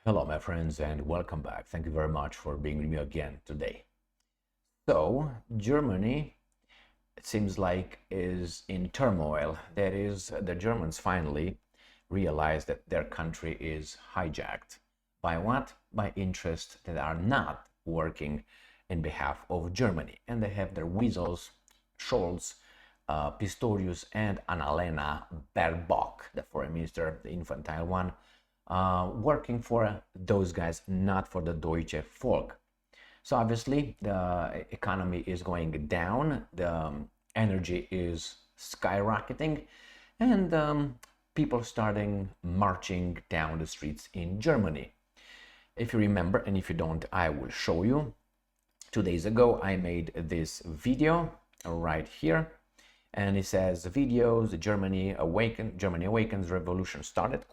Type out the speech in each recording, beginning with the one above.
Hello, my friends, and welcome back. Thank you very much for being with me again today. So, Germany, it seems like, is in turmoil. That is, the Germans finally realize that their country is hijacked. By what? By interests that are not working in behalf of Germany. And they have their weasels, Scholz, Pistorius, and Annalena Baerbock, the foreign minister, the infantile one, working for those guys, not for the Deutsche Volk. So obviously the economy is going down, the energy is skyrocketing, and people starting marching down the streets in Germany. If you remember, and if you don't, I will show you. 2 days ago, I made this video right here, and it says videos, Germany awakens, revolution started, ?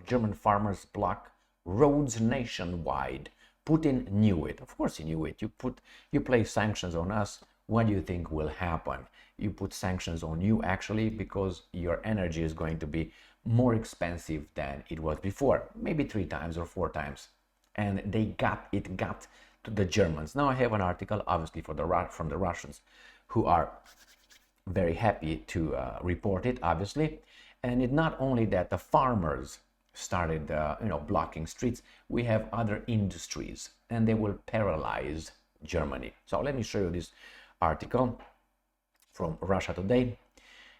German farmers block roads nationwide. Putin knew it. Of course he knew it. You place sanctions on us, what do you think will happen? You put sanctions on you actually because your energy is going to be more expensive than it was before, maybe 3 times or 4 times. And got to the Germans. Now I have an article, obviously from the Russians, who are very happy to report it, obviously. And it not only that the farmers started blocking streets, we have other industries, and they will paralyze Germany. So let me show you this article from Russia Today.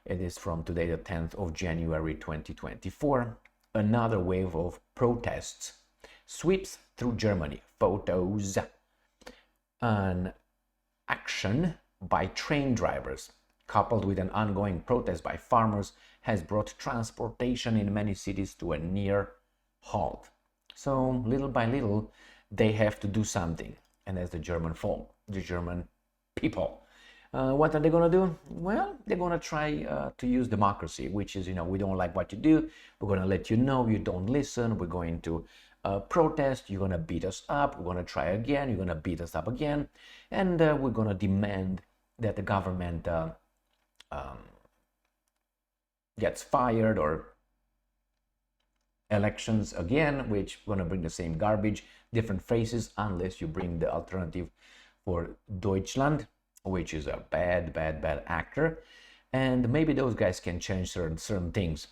It is from today, the 10th of January 2024. Another wave of protests sweeps through Germany. Photos. An action by train drivers, coupled with an ongoing protest by farmers, has brought transportation in many cities to a near halt. So little by little, they have to do something. And that's the German folk, the German people. What are they going to do? Well, they're going to try to use democracy, which is, we don't like what you do. We're going to let you know you don't listen. We're going to protest. You're going to beat us up. We're going to try again. You're going to beat us up again. And we're going to demand that the government gets fired, or elections again, which going to bring the same garbage, different faces, unless you bring the alternative for Deutschland, which is a bad actor. And maybe those guys can change certain things.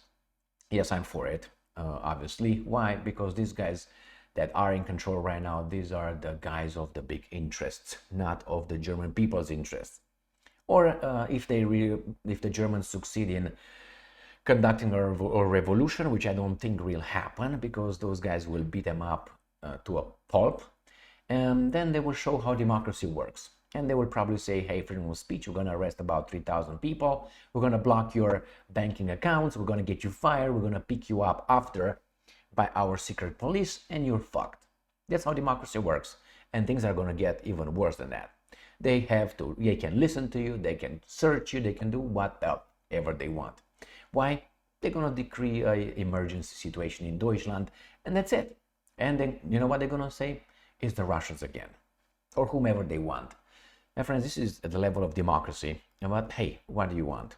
Yes, I'm for it, obviously. Why? Because these guys that are in control right now, these are the guys of the big interests, not of the German people's interests. Or if the Germans succeed in conducting a revolution, which I don't think will happen, because those guys will beat them up to a pulp, and then they will show how democracy works. And they will probably say, hey, freedom of speech, we're going to arrest about 3,000 people, we're going to block your banking accounts, we're going to get you fired, we're going to pick you up after by our secret police, and you're fucked. That's how democracy works. And things are going to get even worse than that. They can listen to you, they can search you, they can do whatever they want. Why? They're going to decree an emergency situation in Deutschland, and that's it. And then, you know what they're going to say? It's the Russians again, or whomever they want. My friends, this is at the level of democracy. And hey, what do you want?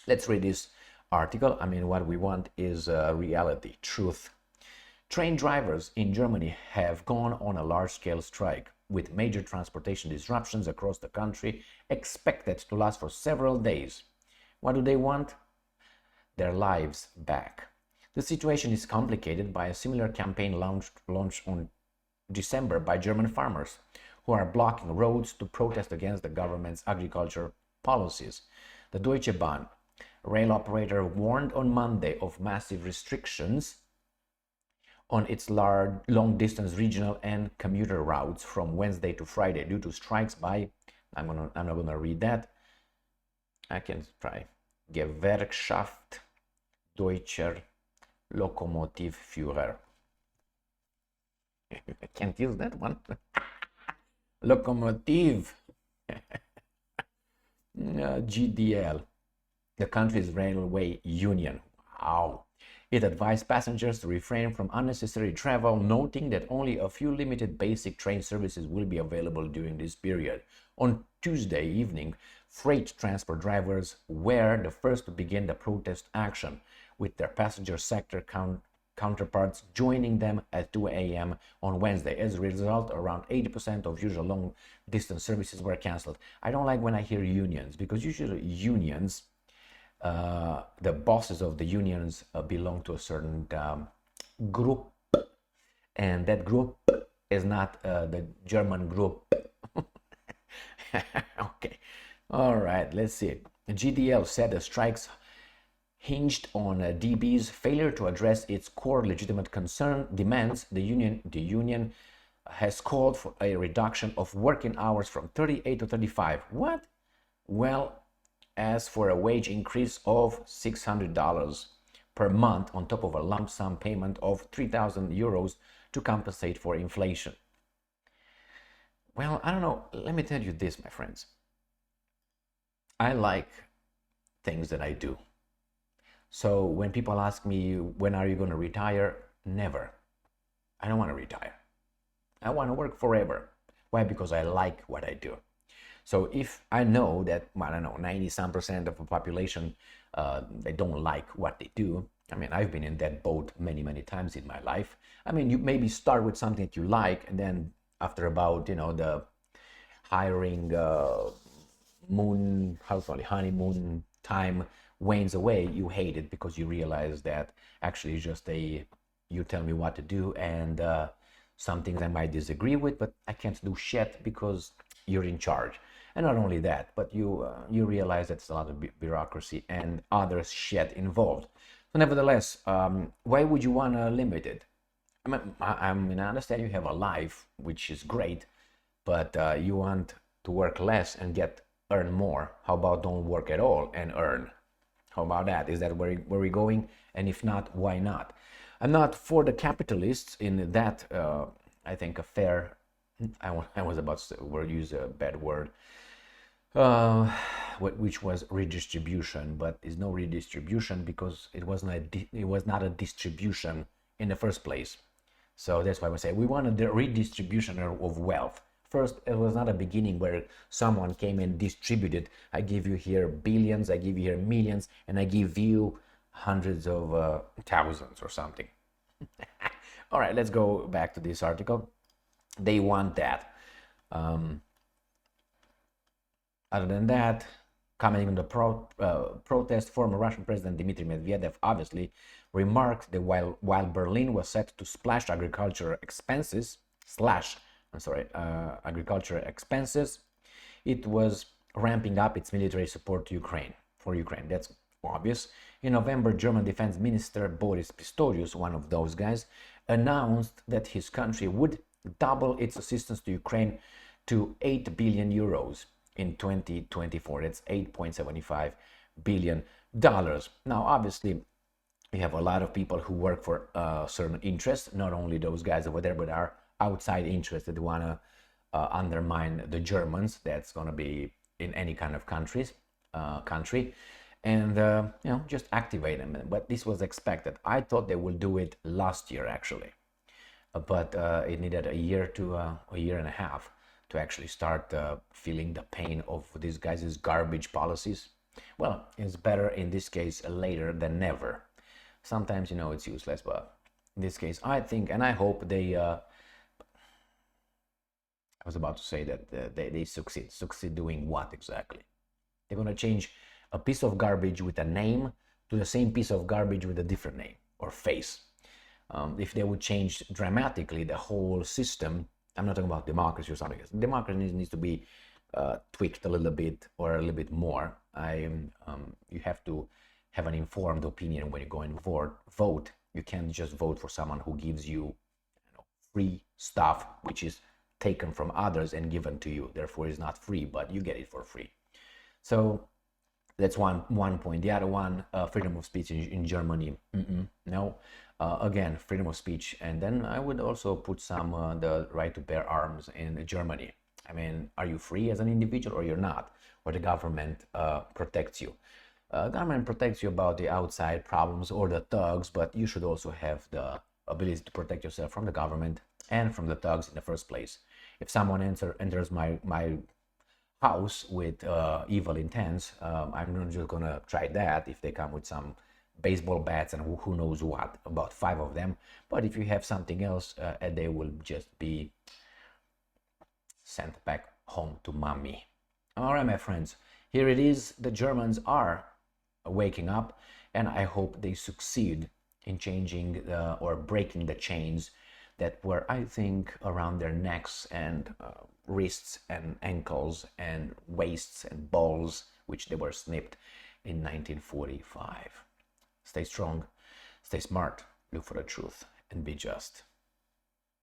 Let's read this article. I mean, what we want is reality, truth. Train drivers in Germany have gone on a large-scale strike, with major transportation disruptions across the country expected to last for several days. What do they want? Their lives back. The situation is complicated by a similar campaign launched on December by German farmers, who are blocking roads to protest against the government's agriculture policies. The Deutsche Bahn rail operator warned on Monday of massive restrictions on its long distance regional and commuter routes from Wednesday to Friday due to strikes by, I'm not going to read that. I can try. Gewerkschaft Deutscher Lokomotivführer. I can't use that one. Locomotive. GDL, the country's railway union. Wow. It advised passengers to refrain from unnecessary travel, noting that only a few limited basic train services will be available during this period. On Tuesday evening, freight transport drivers were the first to begin the protest action, with their passenger sector counterparts joining them at 2 a.m. on Wednesday. As a result, around 80% of usual long-distance services were canceled. I don't like when I hear unions, because usually unions, the bosses of the unions belong to a certain group, and that group is not the German group. Okay, all right, let's see. GDL said the strikes hinged on DB's failure to address its core legitimate demands. The union has called for a reduction of working hours from 38 to 35. What? Well, as for a wage increase of $600 per month on top of a lump sum payment of 3,000 euros to compensate for inflation. Well, I don't know. Let me tell you this, my friends. I like things that I do. So when people ask me, when are you going to retire? Never. I don't want to retire. I want to work forever. Why? Because I like what I do. So if I know that, I don't know, 90-some% of the population, they don't like what they do. I mean, I've been in that boat many, many times in my life. I mean, you maybe start with something that you like, and then after about, the hiring honeymoon time wanes away, you hate it because you realize that actually it's just you tell me what to do, and some things I might disagree with, but I can't do shit because you're in charge. And not only that, but you realize that there's a lot of bureaucracy and other shit involved. So nevertheless, why would you want to limit it? I mean, I understand you have a life, which is great, but you want to work less and earn more. How about don't work at all and earn? How about that? Is that where we're going? And if not, why not? I'm not for the capitalists in that, I think, a fair, I was about to use a bad word, which was redistribution, but there's no redistribution because it was not a distribution in the first place. So that's why we say we wanted the redistribution of wealth. First, it was not a beginning where someone came and distributed. I give you here billions, I give you here millions, and I give you hundreds of thousands or something. All right, let's go back to this article. They want that. Other than that, commenting on the protest, former Russian President Dmitry Medvedev obviously remarked that while Berlin was set to slash agricultural expenses, it was ramping up its military support to Ukraine. That's obvious. In November, German Defense Minister Boris Pistorius, one of those guys, announced that his country would double its assistance to Ukraine to 8 billion euros in 2024. That's $8.75 billion. Now, obviously, we have a lot of people who work for certain interests, not only those guys over there, but our outside interests that want to undermine the Germans. That's going to be in any kind of country, and just activate them. But this was expected. I thought they would do it last year, actually, but it needed a year to a year and a half to actually start feeling the pain of these guys' garbage policies. Well, it's better in this case later than never. Sometimes, it's useless, but in this case, I think and I hope they, I was about to say that they succeed. Succeed doing what exactly? They're going to change a piece of garbage with a name to the same piece of garbage with a different name or face. If they would change dramatically the whole system, I'm not talking about democracy or something else. Democracy needs to be tweaked a little bit or a little bit more. You have to have an informed opinion when you go and vote. You can't just vote for someone who gives you, free stuff, which is taken from others and given to you. Therefore, it's not free, but you get it for free. So that's one point. The other one, freedom of speech in Germany. No. Again, freedom of speech. And then I would also put some the right to bear arms in Germany. I mean, are you free as an individual or you're not? Or the government protects you? Government protects you about the outside problems or the thugs, but you should also have the ability to protect yourself from the government and from the thugs in the first place. If someone enters my house with evil intents, I'm not just gonna try that if they come with some baseball bats and who knows what, about 5 of them. But if you have something else, they will just be sent back home to mommy. All right, my friends, here it is. The Germans are waking up, and I hope they succeed in changing or breaking the chains that were, I think, around their necks and wrists and ankles and waists and balls, which they were snipped in 1945. Stay strong, stay smart, look for the truth, and be just.